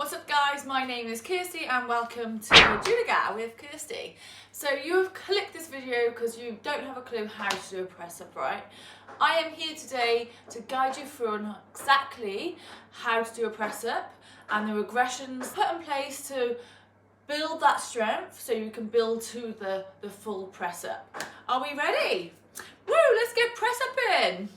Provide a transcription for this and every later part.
What's up guys, my name is Kirsty and welcome to Juliga with Kirsty. So you have clicked this video because you don't have a clue how to do a press up, right? I am here today to guide you through on exactly how to do a press up and the regressions put in place to build that strength so you can build to the full press up. Are we ready? Woo, let's get press up in.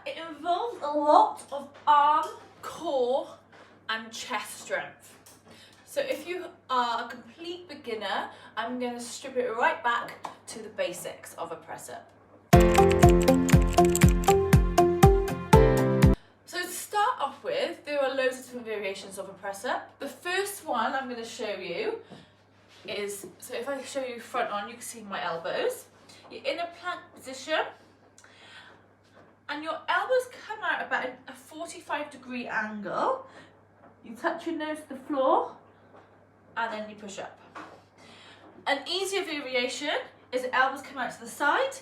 It involves a lot of arm, core and chest strength. So if you are a complete beginner, I'm going to strip it right back to the basics of a press up. So to start off with, there are loads of different variations of a press up. The first one I'm going to show you is, so if I show you front on, you can see my elbows. You're in a plank position. And your elbows come out about a 45-degree angle. You touch your nose to the floor and then you push up. An easier variation is the elbows come out to the side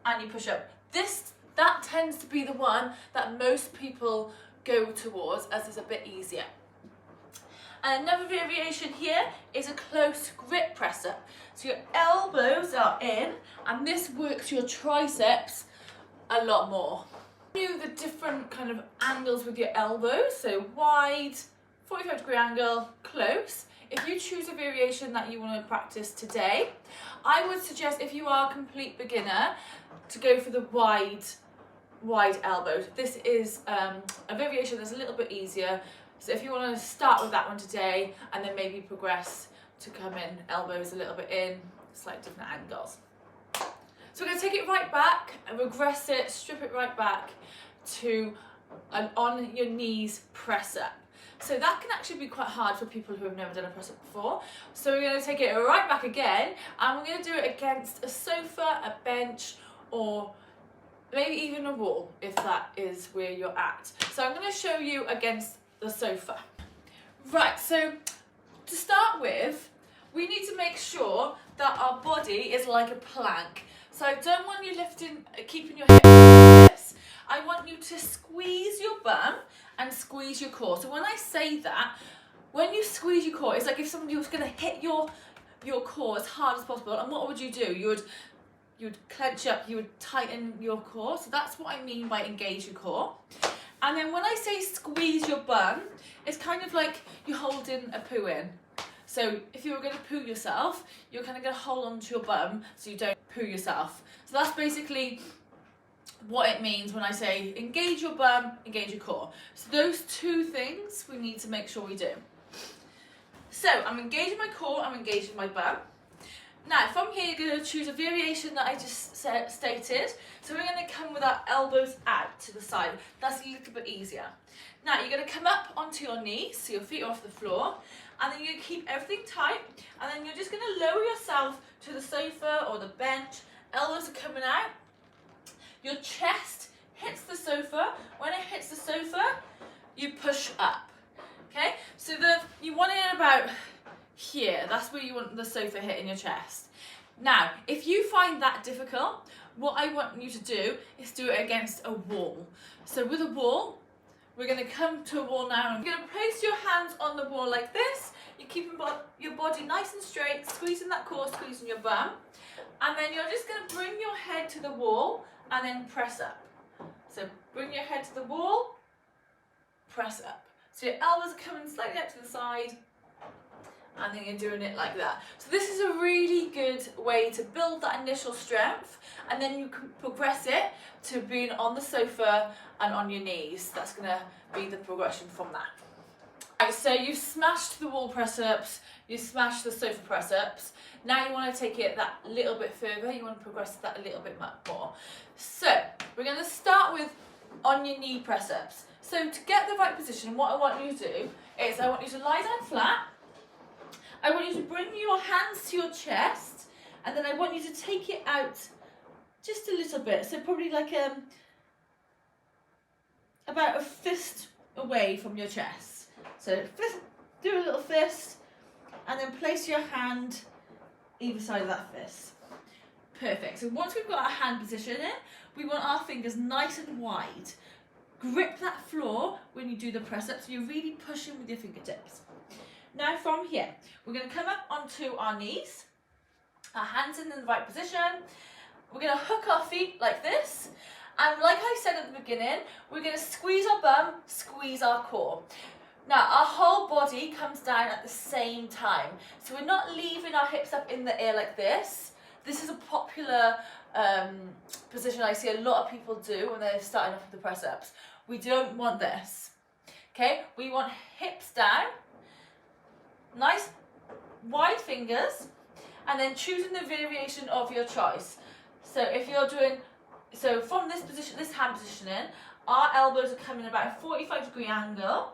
and you push up. That tends to be the one that most people go towards as it's a bit easier. And another variation here is a close grip press up. So your elbows are in and this works your triceps a lot more. Do the different kind of angles with your elbows, so wide, 45-degree angle, close. If you choose a variation that you want to practice today, I would suggest, if you are a complete beginner, to go for the wide elbows. This is a variation that's a little bit easier, so if you want to start with that one today and then maybe progress to come in elbows a little bit in, slightly different angles. So we're going to take it right back and regress it, strip it right back to an on your knees press up. So that can actually be quite hard for people who have never done a press up before. So we're going to take it right back again and we're going to do it against a sofa, a bench, or maybe even a wall if that is where you're at. So I'm going to show you against the sofa. Right, so to start with, we need to make sure that our body is like a plank. So I don't want you keeping your hips like this. I want you to squeeze your bum and squeeze your core. So when I say that, when you squeeze your core, it's like if somebody was going to hit your core as hard as possible. And what would you do? You would clench up, you would tighten your core. So that's what I mean by engage your core. And then when I say squeeze your bum, it's kind of like you're holding a poo in. So if you were going to poo yourself, you're kind of going to hold on to your bum so you don't poo yourself. So that's basically what it means when I say engage your bum, engage your core. So those two things we need to make sure we do. So I'm engaging my core, I'm engaging my bum. Now from here you're going to choose a variation that I just stated. So we're going to come with our elbows out to the side. That's a little bit easier. Now you're going to come up onto your knees, so your feet are off the floor. And then you keep everything tight, and then you're just going to lower yourself to the sofa or the bench. Elbows are coming out. Your chest hits the sofa. When it hits the sofa, you push up. Okay? So you want it about here. That's where you want the sofa hitting your chest. Now, if you find that difficult, what I want you to do is do it against a wall. So with a wall, we're going to come to a wall now. You're going to place your hands on the wall like this. You're keeping your body nice and straight, squeezing that core, squeezing your bum. And then you're just going to bring your head to the wall and then press up. So bring your head to the wall, press up. So your elbows are coming slightly up to the side and then you're doing it like that. So this is a really good way to build that initial strength, and then you can progress it to being on the sofa and on your knees. That's going to be the progression from that. Right, so you've smashed the wall press ups, you smashed the sofa press ups. Now you want to take it that little bit further, you want to progress that a little bit more. So we're going to start with on your knee press ups. So to get the right position, what I want you to do is I want you to lie down flat. I want you to bring your hands to your chest, and then I want you to take it out just a little bit. So probably like about a fist away from your chest. So do a little fist, and then place your hand either side of that fist. Perfect. So once we've got our hand position in, we want our fingers nice and wide. Grip that floor when you do the press up, so you're really pushing with your fingertips. Now from here, we're going to come up onto our knees, our hands in the right position. We're going to hook our feet like this, and like I said at the beginning, we're going to squeeze our bum, squeeze our core. Now our whole body comes down at the same time, so we're not leaving our hips up in the air like this. This is a popular position I see a lot of people do when they're starting off with the press-ups. We don't want this, okay? We want hips down, nice wide fingers, and then choosing the variation of your choice. So if you're doing, so from this position, this hand positioning, our elbows are coming about a 45-degree angle,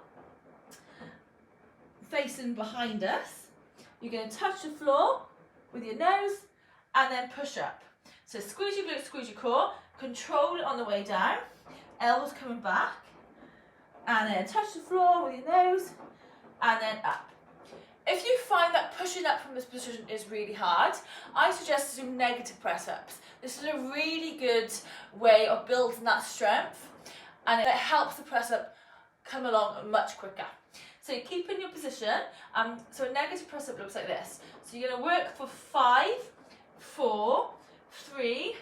facing behind us. You're going to touch the floor with your nose and then push up. So squeeze your glutes, squeeze your core, control it on the way down, elbows coming back, and then touch the floor with your nose and then up. If you find that pushing up from this position is really hard, I suggest to do negative press-ups. This is a really good way of building that strength, and it helps the press-up come along much quicker. So you keep in your position, so a negative press-up looks like this. So you're going to work for 5, 4, 3,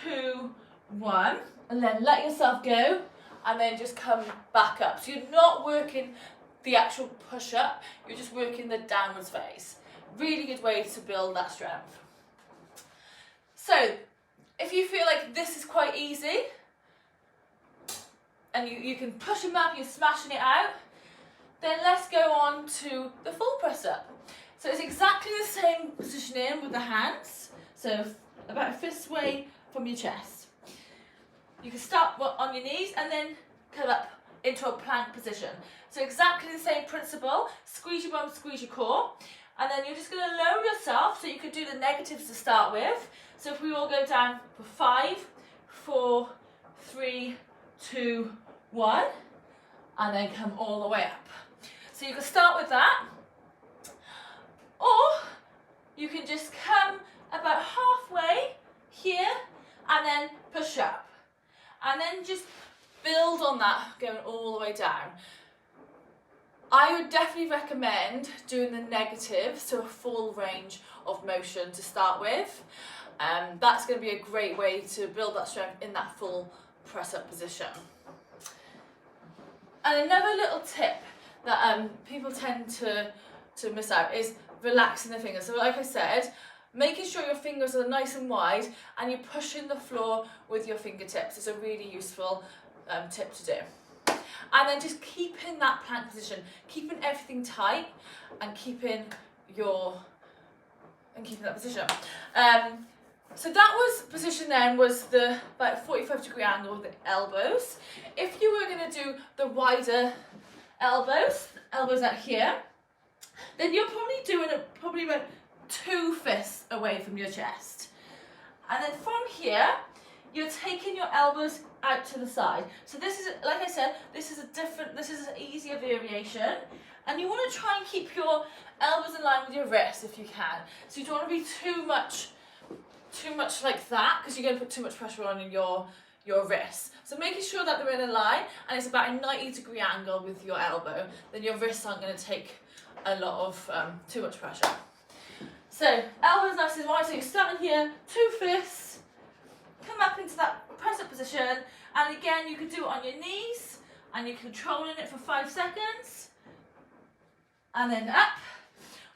2, 1, and then let yourself go, and then just come back up. So you're not working the actual push-up, you're just working the downwards phase. Really good way to build that strength. So if you feel like this is quite easy, and you can push them up, you're smashing it out, then let's go on to the full press-up. So it's exactly the same positioning with the hands, so about a fist away from your chest. You can start on your knees and then come up into a plank position. So exactly the same principle, squeeze your bum, squeeze your core, and then you're just going to lower yourself, so you could do the negatives to start with. So if we all go down for 5, 4, 3, 2, 1, and then come all the way up. So you can start with that, or you can just come about halfway here and then push up, and then just build on that going all the way down. I would definitely recommend doing the negatives, so a full range of motion to start with. That's going to be a great way to build that strength in that full press-up position. And another little tip that people tend to miss out is relaxing the fingers. So like I said, making sure your fingers are nice and wide and you're pushing the floor with your fingertips is a really useful tip to do. And then just keeping that plank position, keeping everything tight and keeping that position. So that was position then, was the about 45-degree angle with the elbows. If you were going to do the wider elbows out here, then you're probably doing it probably about 2 fists away from your chest. And then from here, you're taking your elbows out to the side. So this is, like I said, this is an easier variation. And you want to try and keep your elbows in line with your wrists if you can. So you don't want to be too much like that, because you're going to put too much pressure on your wrists. So making sure that they're in a line and it's about a 90-degree angle with your elbow, then your wrists aren't going to take a lot of too much pressure. So elbows nice and wide, so you're starting here, 2 fists, come up into that press-up position, and again you can do it on your knees and you're controlling it for 5 seconds and then up,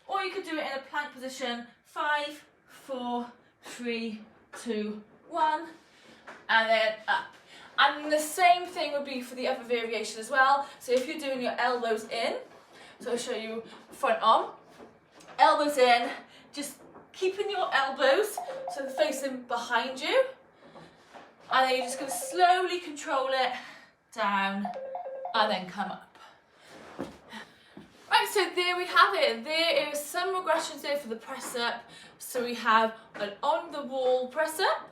or you could do it in a plank position, 5, 4, 3, 2, 1, and then up. And the same thing would be for the other variation as well. So if you're doing your elbows in, so I'll show you front on, elbows in, just keeping your elbows so they're facing behind you, and then you're just going to slowly control it down and then come up. Right, so there we have it. There is some regressions there for the press up. So we have an on the wall press up,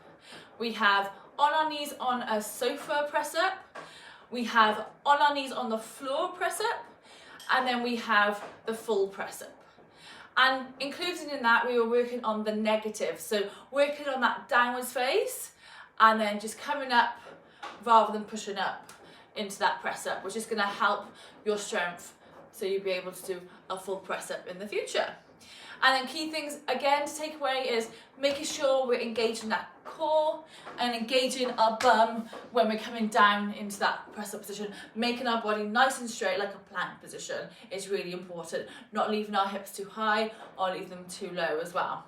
we have on our knees on a sofa press up, we have on our knees on the floor press up, and then we have the full press up. And included in that, we were working on the negative. So working on that downwards face and then just coming up rather than pushing up into that press up, which is going to help your strength so you'll be able to do a full press up in the future. And then key things again to take away is making sure we're engaging that core and engaging our bum when we're coming down into that press up position. Making our body nice and straight like a plank position is really important. Not leaving our hips too high or leave them too low as well.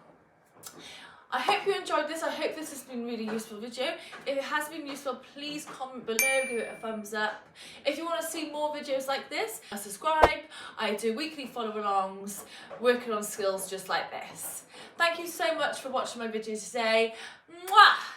I hope you enjoyed this. I hope this has been a really useful video. If it has been useful, please comment below, give it a thumbs up. If you want to see more videos like this, subscribe. I do weekly follow-alongs, working on skills just like this. Thank you so much for watching my video today. Mwah!